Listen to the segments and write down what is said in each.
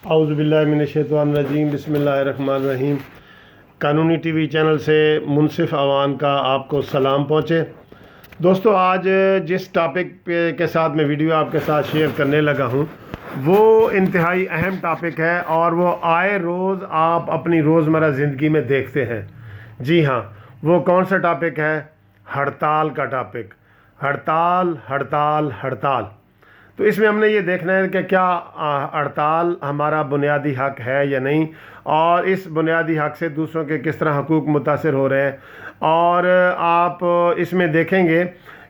اعوذ باللہ من الشیطان الرجیم، بسم اللہ الرحمن الرحیم۔ قانونی ٹی وی چینل سے منصف عوام کا آپ کو سلام پہنچے۔ دوستو، آج جس ٹاپک کے ساتھ میں ویڈیو آپ کے ساتھ شیئر کرنے لگا ہوں وہ انتہائی اہم ٹاپک ہے، اور وہ آئے روز آپ اپنی روزمرہ زندگی میں دیکھتے ہیں۔ جی ہاں، وہ کون سا ٹاپک ہے؟ ہڑتال کا ٹاپک۔ ہڑتال ہڑتال ہڑتال۔ تو اس میں ہم نے یہ دیکھنا ہے کہ کیا ہڑتال ہمارا بنیادی حق ہے یا نہیں، اور اس بنیادی حق سے دوسروں کے کس طرح حقوق متاثر ہو رہے ہیں۔ اور آپ اس میں دیکھیں گے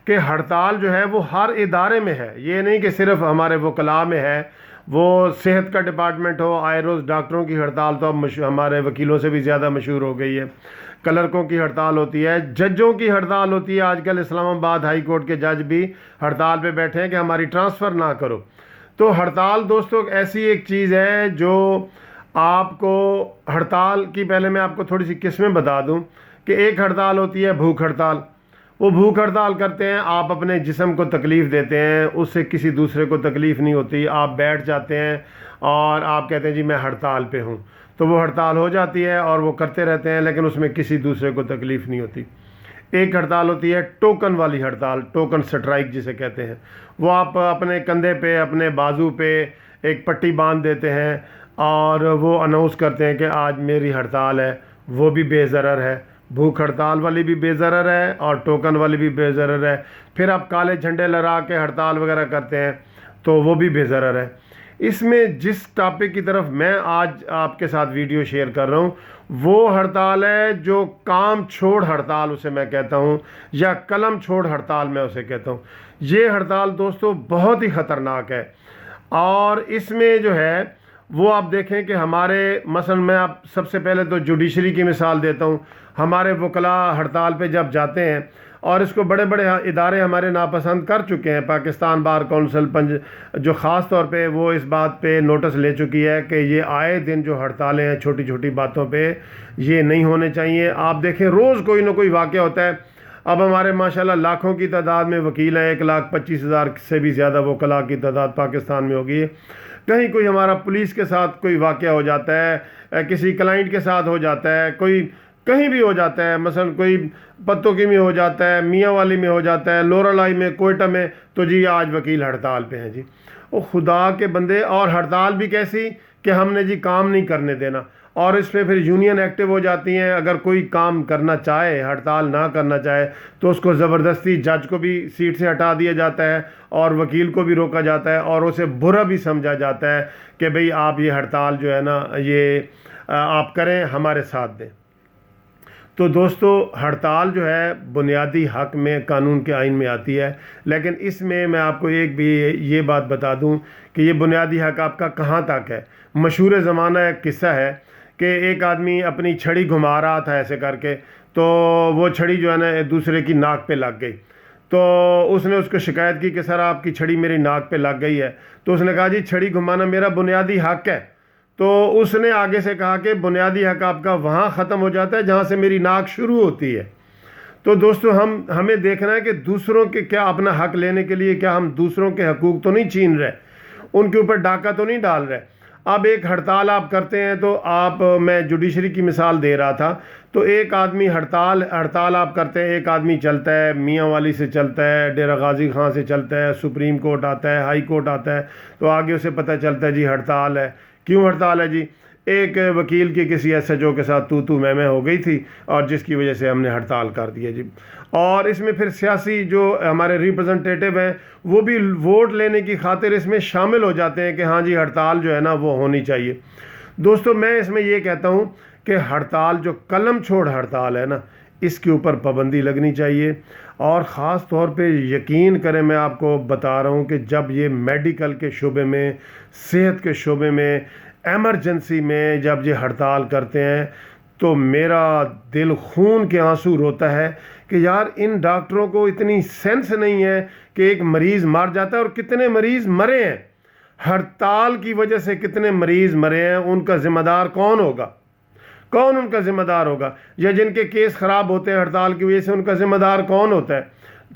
کہ ہڑتال جو ہے وہ ہر ادارے میں ہے، یہ نہیں کہ صرف ہمارے وکلاء میں ہے۔ وہ صحت کا ڈپارٹمنٹ ہو، آئے روز ڈاکٹروں کی ہڑتال تو اب ہمارے وکیلوں سے بھی زیادہ مشہور ہو گئی ہے۔ کلرکوں کی ہڑتال ہوتی ہے، ججوں کی ہڑتال ہوتی ہے۔ آج کل اسلام آباد ہائی کورٹ کے جج بھی ہڑتال پہ بیٹھے ہیں کہ ہماری ٹرانسفر نہ کرو۔ تو ہڑتال دوستوں ایسی ایک چیز ہے جو آپ کو، ہڑتال کی پہلے میں آپ کو تھوڑی سی قسمیں بتا دوں کہ ایک ہڑتال ہوتی ہے بھوک ہڑتال۔ وہ بھوک ہڑتال کرتے ہیں، آپ اپنے جسم کو تکلیف دیتے ہیں، اس سے کسی دوسرے کو تکلیف نہیں ہوتی، آپ بیٹھ جاتے ہیں اور آپ کہتے ہیں جی میں ہڑتال پہ ہوں، تو وہ ہڑتال ہو جاتی ہے اور وہ کرتے رہتے ہیں، لیکن اس میں کسی دوسرے کو تکلیف نہیں ہوتی۔ ایک ہڑتال ہوتی ہے ٹوکن والی ہڑتال، ٹوکن سٹرائک جسے کہتے ہیں۔ وہ آپ اپنے کندھے پہ، اپنے بازو پہ ایک پٹی باندھ دیتے ہیں اور وہ اناؤنس کرتے ہیں کہ آج میری ہڑتال ہے۔ وہ بھی بے ضرر ہے، بھوک ہڑتال والی بھی بے ضرر ہے اور ٹوکن والی بھی بے ضرر ہے۔ پھر آپ کالے جھنڈے لہرا کے ہڑتال وغیرہ کرتے ہیں تو وہ بھی بے ضرر ہے۔ اس میں جس ٹاپک کی طرف میں آج آپ کے ساتھ ویڈیو شیئر کر رہا ہوں وہ ہڑتال ہے جو کام چھوڑ ہڑتال اسے میں کہتا ہوں، یا قلم چھوڑ ہڑتال میں اسے کہتا ہوں۔ یہ ہڑتال دوستو بہت ہی خطرناک ہے، اور اس میں جو ہے وہ آپ دیکھیں کہ ہمارے، مثلا میں آپ سب سے پہلے تو جوڈیشری کی مثال دیتا ہوں۔ ہمارے وکلاء ہڑتال پہ جب جاتے ہیں، اور اس کو بڑے بڑے ادارے ہمارے ناپسند کر چکے ہیں، پاکستان بار کونسل جو خاص طور پہ وہ اس بات پہ نوٹس لے چکی ہے کہ یہ آئے دن جو ہڑتالیں ہیں چھوٹی چھوٹی باتوں پہ، یہ نہیں ہونے چاہیے۔ آپ دیکھیں روز کوئی نہ کوئی واقعہ ہوتا ہے۔ اب ہمارے ماشاءاللہ لاکھوں کی تعداد میں وکیل ہیں، 1,25,000 سے بھی زیادہ وکلاء کی تعداد پاکستان میں ہوگی۔ کہیں کوئی ہمارا پولیس کے ساتھ کوئی واقعہ ہو جاتا ہے، کسی کلائنٹ کے ساتھ ہو جاتا ہے، کوئی کہیں بھی ہو جاتا ہے، مثلا کوئی پتوں کی میں ہو جاتا ہے، میاں والی میں ہو جاتا ہے، لورالائی میں، کوئٹہ میں، تو جی آج وکیل ہڑتال پہ ہیں۔ جی وہ خدا کے بندے، اور ہڑتال بھی کیسی کہ ہم نے جی کام نہیں کرنے دینا، اور اس پہ پھر یونین ایکٹیو ہو جاتی ہیں۔ اگر کوئی کام کرنا چاہے، ہڑتال نہ کرنا چاہے، تو اس کو زبردستی جج کو بھی سیٹ سے ہٹا دیا جاتا ہے اور وکیل کو بھی روکا جاتا ہے، اور اسے برا بھی سمجھا جاتا ہے کہ بھئی آپ یہ ہڑتال جو ہے نا یہ آپ کریں، ہمارے ساتھ دیں۔ تو دوستو ہڑتال جو ہے بنیادی حق میں، قانون کے آئین میں آتی ہے، لیکن اس میں آپ کو ایک بھی یہ بات بتا دوں کہ یہ بنیادی حق آپ کا کہاں تک ہے۔ مشہور زمانہ ایک قصہ ہے کہ ایک آدمی اپنی چھڑی گھما رہا تھا ایسے کر کے، تو وہ چھڑی جو ہے نا دوسرے کی ناک پہ لگ گئی۔ تو اس نے اس کو شکایت کی کہ سر آپ کی چھڑی میری ناک پہ لگ گئی ہے۔ تو اس نے کہا جی چھڑی گھمانا میرا بنیادی حق ہے۔ تو اس نے آگے سے کہا کہ بنیادی حق آپ کا وہاں ختم ہو جاتا ہے جہاں سے میری ناک شروع ہوتی ہے۔ تو دوستو ہمیں دیکھنا ہے کہ دوسروں کے کیا اپنا حق لینے کے لیے کیا ہم دوسروں کے حقوق تو نہیں چھین رہے، ان کے اوپر ڈاکہ تو نہیں ڈال رہے۔ اب ایک ہڑتال آپ کرتے ہیں تو میں جوڈیشری کی مثال دے رہا تھا، تو ایک آدمی ہڑتال آپ کرتے ہیں، ایک آدمی چلتا ہے، میاں والی سے چلتا ہے، ڈیرہ غازی خان سے چلتا ہے، سپریم کورٹ آتا ہے، ہائی کورٹ آتا ہے، تو آگے اسے پتہ چلتا ہے جی ہڑتال ہے۔ کیوں ہڑتال ہے جی؟ ایک وکیل کی کسی ایس ایچ او کے ساتھ تو میں ہو گئی تھی، اور جس کی وجہ سے ہم نے ہڑتال کر دی ہے جی۔ اور اس میں پھر سیاسی جو ہمارے ریپرزنٹیٹیو ہیں وہ بھی ووٹ لینے کی خاطر اس میں شامل ہو جاتے ہیں کہ ہاں جی ہڑتال جو ہے نا وہ ہونی چاہیے۔ دوستو میں اس میں یہ کہتا ہوں کہ ہڑتال جو قلم چھوڑ ہڑتال ہے نا، اس کے اوپر پابندی لگنی چاہیے، اور خاص طور پہ یقین کریں میں آپ کو بتا رہا ہوں کہ جب یہ میڈیکل کے شعبے میں، صحت کے شعبے میں، ایمرجنسی میں جب یہ ہڑتال کرتے ہیں تو میرا دل خون کے آنسو روتا ہے کہ یار ان ڈاکٹروں کو اتنی سینس نہیں ہے کہ ایک مریض مر جاتا ہے، اور کتنے مریض مرے ہیں ہڑتال کی وجہ سے، کتنے مریض مرے ہیں، ان کا ذمہ دار کون ہوگا؟ کون ان کا ذمہ دار ہوگا؟ یا جن کے کیس خراب ہوتے ہیں ہڑتال کی وجہ سے، ان کا ذمہ دار کون ہوتا ہے؟